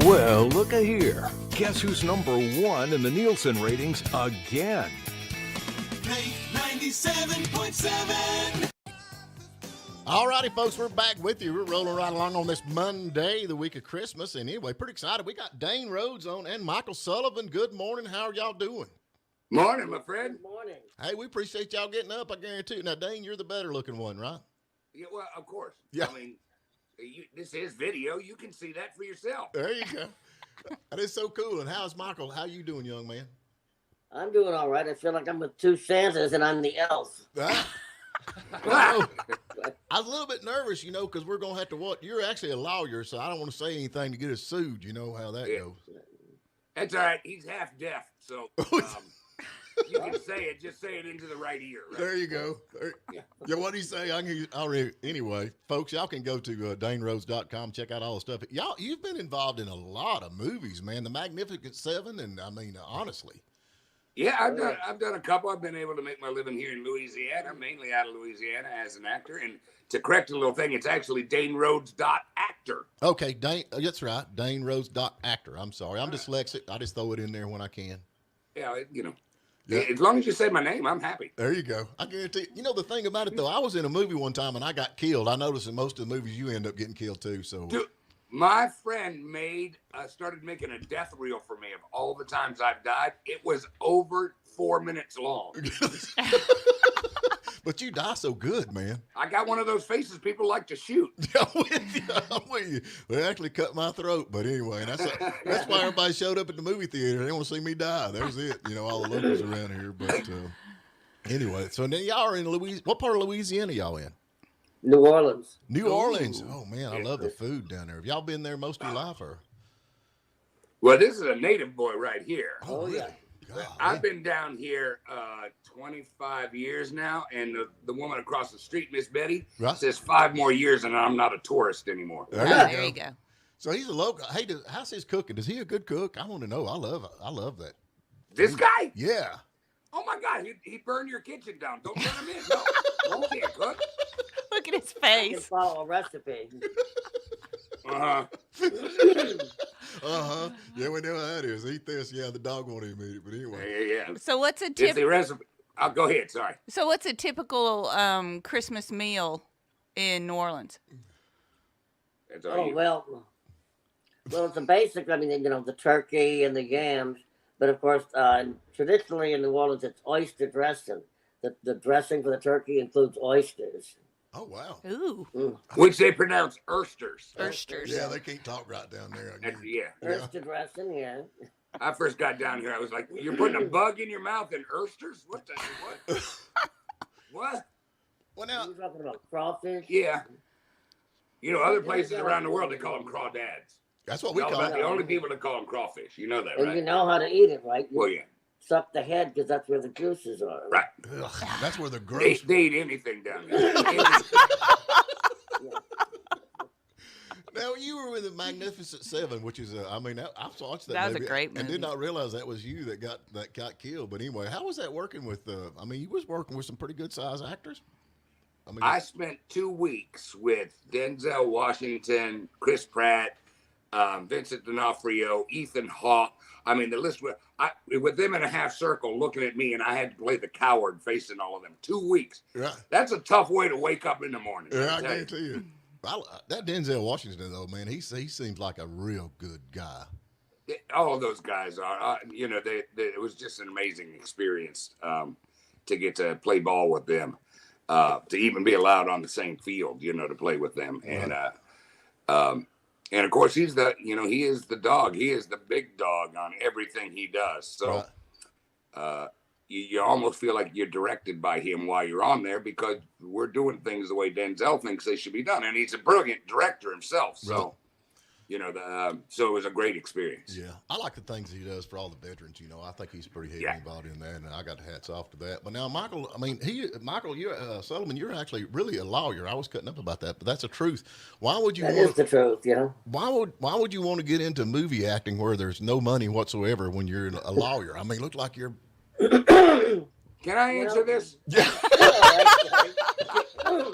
Well, look-a here. Guess who's number one in the Nielsen ratings again? 97.7. All righty, folks, we're back with you. We're rolling right along on this Monday, the week of Christmas. And anyway, pretty excited. We got Dane Rhodes on and Michael Sullivan. Good morning. How are y'all doing? Morning, my friend. Good morning. Hey, we appreciate y'all getting up, I guarantee. Now, Dane, you're the better looking one, right? Yeah, well, of course. Yeah. I mean, this is video. You can see that for yourself. There you go. That is so cool. And how's Michael? How you doing, young man? I'm doing all right. I feel like I'm with two Santas and I'm the elf. I was a little bit nervous, because we're going to have to watch. You're actually a lawyer, so I don't want to say anything to get us sued. You know how that goes. That's all right. He's half deaf, so you can say it. Just say it into the right ear. Right? There you go. Yeah, what do you say? Anyway, folks, y'all can go to DaneRhodes.com, check out all the stuff. Y'all, you've been involved in a lot of movies, man. The Magnificent Seven, and I mean, honestly. Yeah, I've done a couple. I've been able to make my living here in Louisiana, mainly out of Louisiana as an actor. And to correct a little thing, it's actually DaneRhodes.actor. Okay, Dane, that's right. DaneRhodes.actor. I'm sorry. I'm dyslexic. I just throw it in there when I can. Yeah, as long as you say my name, I'm happy. There you go. I guarantee you. The thing about it, though, I was in a movie one time and I got killed. I noticed in most of the movies you end up getting killed, too. So. Dude, my friend started making a death reel for me of all the times I've died. It was over 4 minutes long. But you die so good, man. I got one of those faces people like to shoot. I'm with you. They actually cut my throat. But anyway, that's why everybody showed up at the movie theater. They want to see me die. That was it. All the locals around here. But anyway, so then y'all are in Louisiana. What part of Louisiana y'all in? New Orleans. New Orleans. Oh, man, I love the food down there. Have y'all been there most of your life? Or? Well, this is a native boy right here. Oh, really? Yeah. God, I've been down here 25 years now, and the woman across the street, Miss Betty, says 5 more years, and I'm not a tourist anymore. There you go. So he's a local. Hey, how's his cooking? Is he a good cook? I want to know. I love that. This guy? Yeah. Oh, my God. He'd burn your kitchen down. Don't turn him in. No, he can't cook. Look at his I can face. follow a recipe. Yeah, we know how that is. Eat this. Yeah, the dog won't even eat it. But anyway. Yeah. So what's a It's the recipe. I'll go ahead. Sorry. So what's a typical Christmas meal in New Orleans? Well, it's a basic. I mean, the turkey and the yams, but of course, traditionally in New Orleans, it's oyster dressing. The dressing for the turkey includes oysters. Oh, wow. Ooh. Which they pronounce oysters. Oysters. Yeah, they can't talk right down there. Oyster dressing, yeah. I first got down here, I was like, you're putting a bug in your mouth and oysters? What? What? Well, now, You're talking about crawfish? Yeah. Other places around the world, they call them crawdads. That's what we call About it. the only people that call them crawfish. You know that, right? And you know how to eat it, right? Well, yeah. Suck the head because that's where the juices are. Right. Ugh, that's where the gross. They eat anything down there. Now, you were with the Magnificent Seven, which is, I watched that. That was movie a great movie. and did not realize that was you that got killed. But anyway, how was that working with? You was working with some pretty good size actors. I spent 2 weeks with Denzel Washington, Chris Pratt, Vincent D'Onofrio, Ethan Hawke. I mean, the list with them in a half circle looking at me, and I had to play the coward facing all of them. 2 weeks. Yeah. That's a tough way to wake up in the morning. Yeah, I guarantee you. That Denzel Washington, though, man, he seems like a real good guy. All of those guys are, it was just an amazing experience to get to play ball with them, to even be allowed on the same field, to play with them. And of course, he is the dog. He is the big dog on everything he does. So you almost feel like you're directed by him while you're on there because we're doing things the way Denzel thinks they should be done. And he's a brilliant director himself. So, so it was a great experience. Yeah. I like the things he does for all the veterans. I think he's pretty heavily involved in that. And I got hats off to that. But now, Michael, you're Sullivan, you're actually really a lawyer. I was cutting up about that, but that's the truth. Why would you That is the truth, Why would you want to get into movie acting where there's no money whatsoever when you're a lawyer? It looks like you're. Can I answer this? Yeah.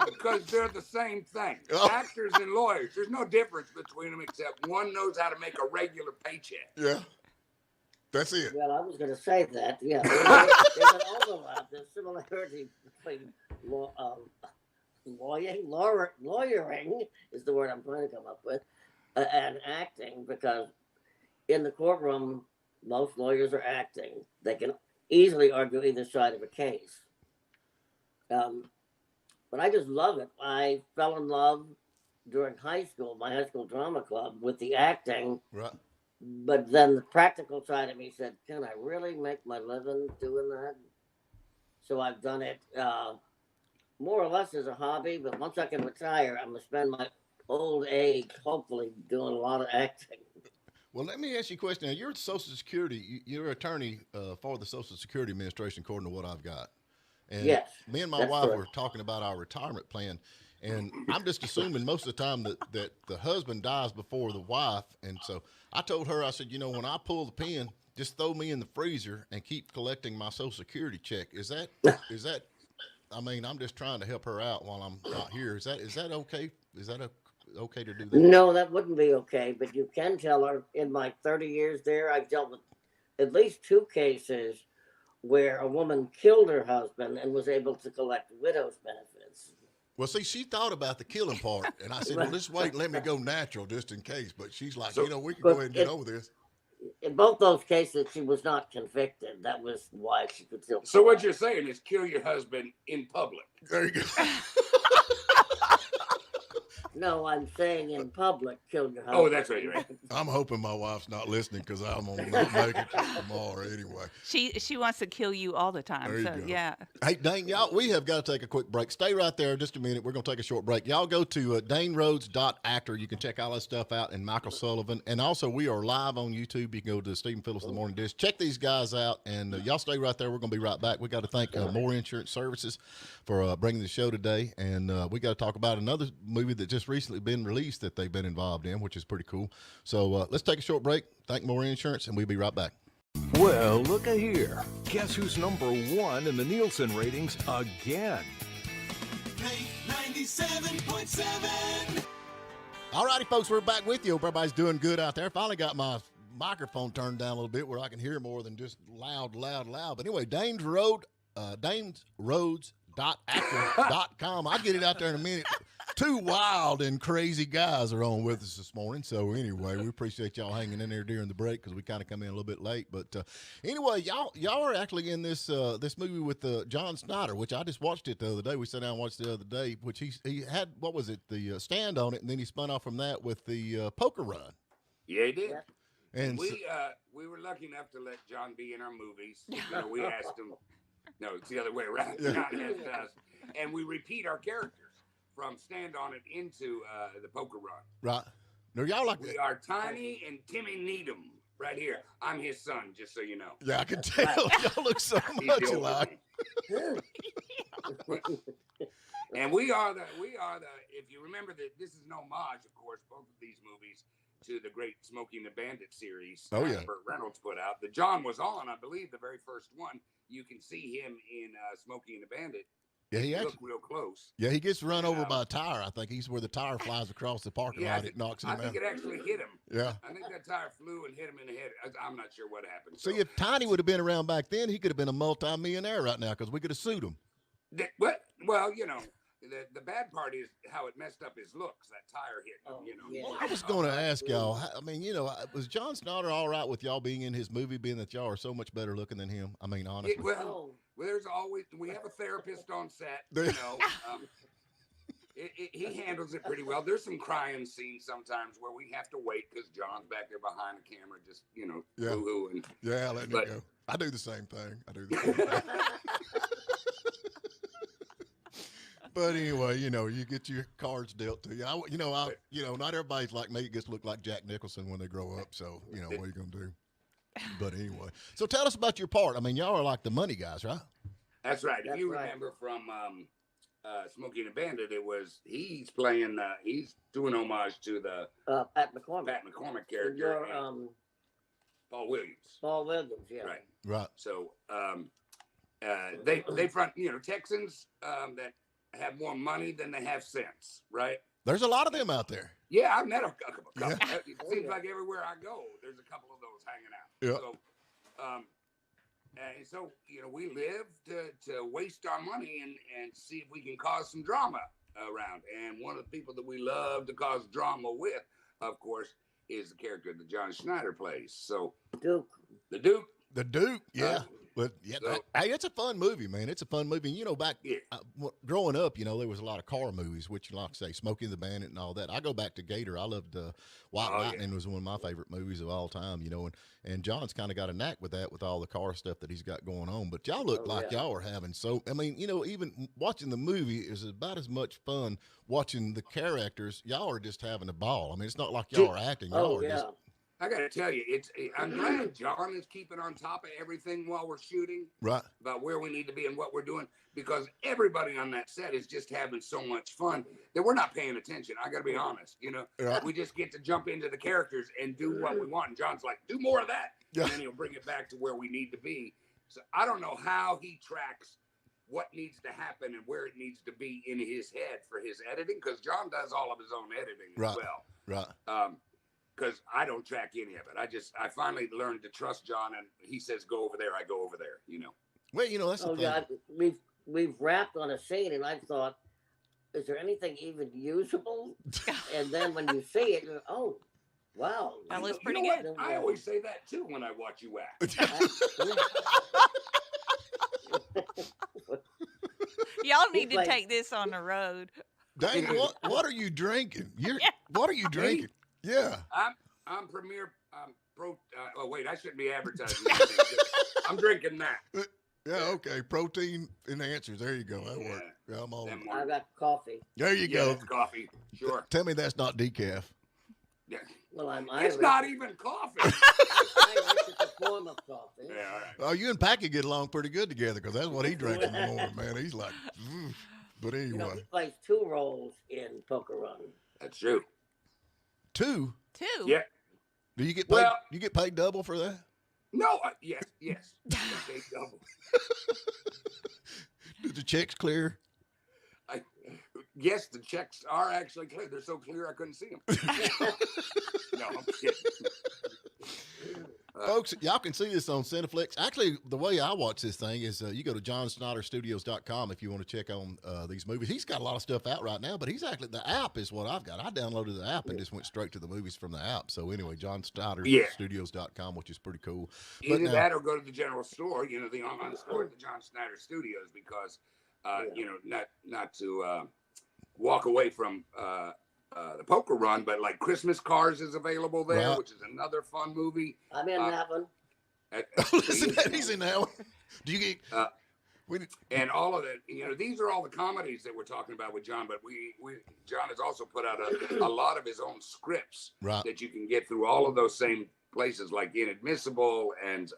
Because they're the same thing. Oh. Actors and lawyers, there's no difference between them except one knows how to make a regular paycheck. Yeah. That's it. Well, I was going to say that. Yeah, there's an overlap. There's similarity between lawyering is the word I'm trying to come up with, and acting, because in the courtroom, most lawyers are acting. They can easily argue either side of a case. But I just love it. I fell in love during high school, my high school drama club, with the acting. Right. But then the practical side of me said, can I really make my living doing that? So I've done it more or less as a hobby, but once I can retire, I'm going to spend my old age hopefully doing a lot of acting. Well, let me ask you a question. Now, you're Social Security. You're an attorney for the Social Security Administration, according to what I've got. And yes. Me and my wife were talking about our retirement plan, and I'm just assuming most of the time that the husband dies before the wife. And so I told her, I said, when I pull the pin, just throw me in the freezer and keep collecting my Social Security check. Is that? I mean, I'm just trying to help her out while I'm not here. Is that okay? Is that okay to do that? No, that wouldn't be okay. But you can tell her, in my 30 years there, I've dealt with at least 2 cases where a woman killed her husband and was able to collect widow's benefits. Well, see, she thought about the killing part, and I said, well, just wait and let me go natural just in case. But she's like, we can go ahead and get over this. In both those cases, she was not convicted. That was why she could still. So what you're saying is kill your husband in public. There you go. No, I'm saying in public, kill your husband. Oh, that's right. I'm hoping my wife's not listening because I'm going to not make it tomorrow anyway. She wants to kill you all the time. There you So go. yeah. Hey, Dane, y'all, we have got to take a quick break. Stay right there just a minute. We're going to take a short break. Y'all go to DaneRhodes.actor. You can check all that stuff out, and Michael Sullivan. And also, we are live on YouTube. You can go to Stephen Phillips of the Morning Dish. Check these guys out, and y'all stay right there. We're going to be right back. We got to thank More Insurance Services for bringing the show today, and we got to talk about another movie that just recently been released that they've been involved in, which is pretty cool. So let's take a short break, thank More Insurance, and we'll be right back. Well, look at here. Guess who's number 1 in the Nielsen ratings again? 97.7. All righty, folks, we're back with you. Hope everybody's doing good out there. Finally got my microphone turned down a little bit where I can hear more than just loud. But anyway, DaneRhodes.actor.com. I'll get it out there in a minute. 2 wild and crazy guys are on with us this morning. So anyway, we appreciate y'all hanging in there during the break because we kind of come in a little bit late. But anyway, y'all are actually in this this movie with John Snyder, which I just watched it the other day. We sat down and watched it the other day, which he had, what was it, the Stand on It, and then he spun off from that with the Poker Run. Yeah, he did. And we were lucky enough to let John be in our movies. We asked him. No, it's the other way around. Yeah. John asked us, and we repeat our characters from Stand on It into the Poker Run. Right. No, y'all like We are Tiny and Timmy Needham right here. I'm his son, just so you know. Yeah, I can tell. Y'all look so He's much the older alike. one. And we are the. If you remember that, this is an homage, of course, both of these movies to the great Smokey and the Bandit series. Oh, yeah. Burt Reynolds put out. The John was on, I believe, the very first one. You can see him in Smokey and the Bandit. Yeah, he Look actually. real close. Yeah, he gets run over by a tire. I think he's where the tire flies across the parking lot. It knocks him I out. think it actually hit him. Yeah. I think that tire flew and hit him in the head. I'm not sure what happened. See, if Tiny would have been around back then, he could have been a multi-millionaire right now because we could have sued him. What? Well, the bad part is how it messed up his looks. That tire hit him. Yeah. Well, I was going to ask y'all. I mean, was John Snyder all right with y'all being in his movie, being that y'all are so much better looking than him? I mean, honestly. Well, there's always we have a therapist on set. He handles it pretty well. There's some crying scenes sometimes where we have to wait because John's back there behind the camera, just boo-hooing. Yeah, let me go. I do the same thing. But anyway, you get your cards dealt to you. Not everybody's like me. It gets to look like Jack Nicholson when they grow up. So what are you gonna do? But anyway, so tell us about your part. I mean, y'all are like the money guys, right? That's right. If you remember from Smokey and the Bandit, he's playing. He's doing homage to the Pat McCormick. Pat McCormick character. Paul Williams. Paul Williams, yeah. Right. So they front Texans that have more money than they have sense, right? There's a lot of them out there. Yeah, I've met a couple. Yeah. It seems like everywhere I go, there's a couple of those hanging out. Yeah. So, and so, we live to waste our money and see if we can cause some drama around. And one of the people that we love to cause drama with, of course, is the character that John Schneider plays. So, Duke. the Duke. The Duke, yeah. But yeah, So- hey, it's a fun movie, man. It's a fun movie. Back growing up, there was a lot of car movies, which, like I say, Smokey and the Bandit and all that. I go back to Gator. I loved White Lightning was one of my favorite movies of all time, and John's kind of got a knack with that, with all the car stuff that he's got going on. But y'all look like y'all are having even watching the movie is about as much fun watching the characters. Y'all are just having a ball. I mean, it's not like y'all are acting. Y'all are just. I got to tell you, I'm glad John is keeping on top of everything while we're shooting. Right. About where we need to be and what we're doing, because everybody on that set is just having so much fun that we're not paying attention. I got to be honest. Right. We just get to jump into the characters and do what we want. And John's like, do more of that. Yeah. And then he'll bring it back to where we need to be. So I don't know how he tracks what needs to happen and where it needs to be in his head for his editing, because John does all of his own editing as well. Right. Because I don't track any of it. I finally learned to trust John, and he says, go over there, I go over there, Well, that's the thing. Yeah, we've wrapped on a scene, and I thought, is there anything even usable? And then when you see it, you're, oh, wow. That looks You pretty know good. what? I always say that, too, when I watch you act. Y'all need to take this on the road. Dane, what are you drinking? What are you drinking? Yeah. I'm Premier Pro. Oh, wait, I shouldn't be advertising. I'm drinking that. Yeah, okay. Protein enhancers. There you go. That worked. Yeah, I'm all. I got coffee. There you go. That's coffee. Sure. Tell me that's not decaf. Yeah. Well, I'm Irish. It's not even coffee. Irish is a form of coffee. Yeah, all right. Oh, you and Packy get along pretty good together, because that's what he drinks in the morning, man. He's like, but anyway. He plays 2 roles in Poker Run. That's true. 2? 2. Yeah. Do you get paid? You get paid double for that? No. Yes. Okay, double. Did the checks clear? Yes, the checks are actually clear. They're so clear I couldn't see them. No, I'm kidding. Folks, y'all can see this on Cineflix. Actually, the way I watch this thing is you go to johnsnyderstudios.com if you want to check on these movies. He's got a lot of stuff out right now, but he's actually, the app is what I've got. I downloaded the app and just went straight to the movies from the app. So anyway, johnsnyderstudios.com, which is pretty cool. Either that or go to the general store, the online store at the John Snyder Studios, because, not to walk away from the Poker Run, but like Christmas Cars is available there, which is another fun movie. I'm in that one. Listen, he's in that one. Do you get? And all of that, these are all the comedies that we're talking about with John. But John has also put out a lot of his own scripts that you can get through all of those same places, like Inadmissible and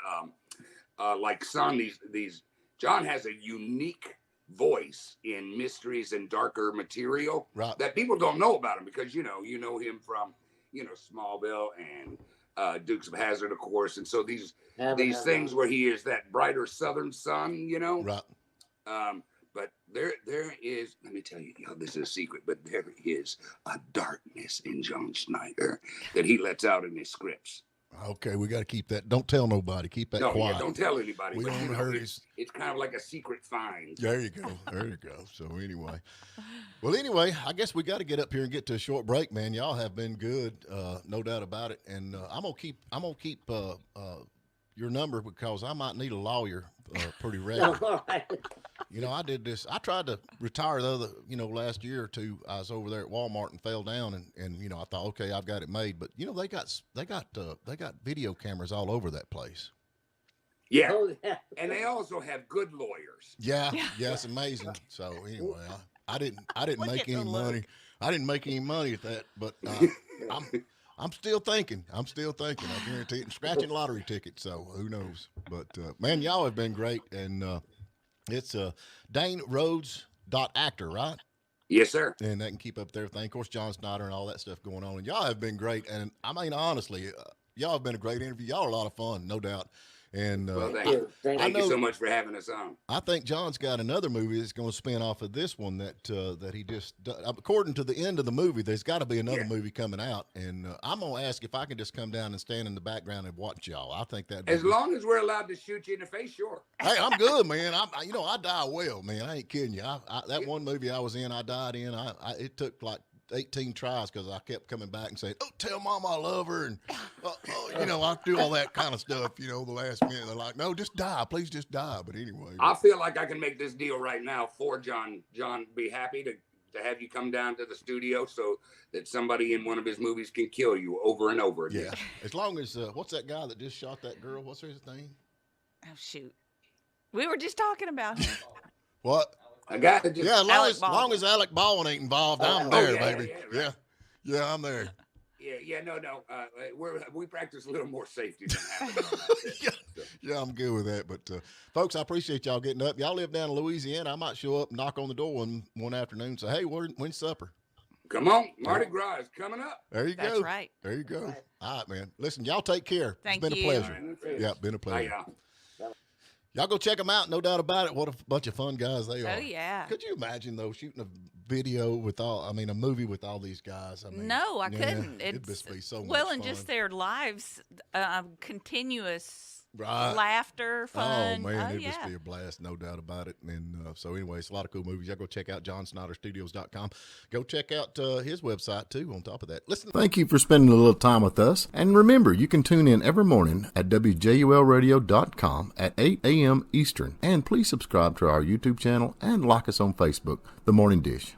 like Son. These John has a unique voice in mysteries and darker material that people don't know about him, because you know him from Smallville and Dukes of Hazzard, of course, and so these things where he is that brighter Southern sun, but there is, let me tell you, this is a secret, but there is a darkness in John Schneider that he lets out in his scripts. Okay, we got to keep that. Don't tell nobody. Keep that quiet. Yeah, don't tell anybody. We don't want to hurt his. It's kind of like a secret find. There you go. There you go. So anyway, I guess we got to get up here and get to a short break, man. Y'all have been good, no doubt about it. And I'm gonna keep your number, because I might need a lawyer pretty regularly. All right. I did this. I tried to retire last year or two. I was over there at Walmart and fell down, and I thought, okay, I've got it made. But they got video cameras all over that place. Yeah. Oh, yeah. And they also have good lawyers. Yeah, it's amazing. So anyway, I didn't make any money. I didn't make any money at that, but I'm still thinking. I guarantee it. And scratching lottery tickets, so who knows? But man, y'all have been great, and it's Dane Rhodes .actor, right? Yes, sir. And they can keep up their thing. Of course, John Snyder and all that stuff going on. And y'all have been great. And I mean, honestly, y'all have been a great interview. Y'all are a lot of fun, no doubt. And Well, Thank you. thank you know- so much for having us on. I think John's got another movie that's going to spin off of this one that he just, according to the end of the movie, there's got to be another movie coming out. And I'm going to ask if I can just come down and stand in the background and watch y'all. I think that As long as we're allowed to shoot you in the face, sure. Hey, I'm good, man. I die well, man. I ain't kidding you. That one movie I was in, I died in. It took like 18 tries because I kept coming back and saying, "Oh, tell Mama I love her," and I do all that kind of stuff. The last minute they're like, "No, just die, please, just die." But anyway, I feel like I can make this deal right now for John. John, be happy to have you come down to the studio so that somebody in one of his movies can kill you over and over again. yeah. As long as what's that guy that just shot that girl? What's his name? Oh shoot, we were just talking about him. What? I got to just. Yeah, Alec as long as Alec Baldwin ain't involved, I'm there, yeah, baby. yeah, right. Yeah, I'm there. Yeah, no. We practice a little more safety than that. Yeah, I'm good with that. But folks, I appreciate y'all getting up. Y'all live down in Louisiana. I might show up and knock on the door one afternoon and say, "Hey, when's supper?" Come on, Mardi Gras is coming up. There you go. That's right. There you go. All right, man. Listen, y'all take care. Thank it's been you. a pleasure. Right. Yeah, been a pleasure. Bye, y'all. Y'all go check them out. No doubt about it. What a bunch of fun guys they are. Oh yeah. Could you imagine though shooting a movie with all these guys? No, I yeah, couldn't. It'd just be so much well, fun. and just their lives, continuous Right. laughter, fun. Oh man, it'd yeah. just be a blast, no doubt about it. And so anyway, it's a lot of cool movies. Y'all go check out johnsnyderstudios.com. Go check out his website too on top of that. Listen. Thank you for spending a little time with us. And remember, you can tune in every morning at WJULradio.com at 8 a.m. Eastern. And please subscribe to our YouTube channel and like us on Facebook, The Morning Dish.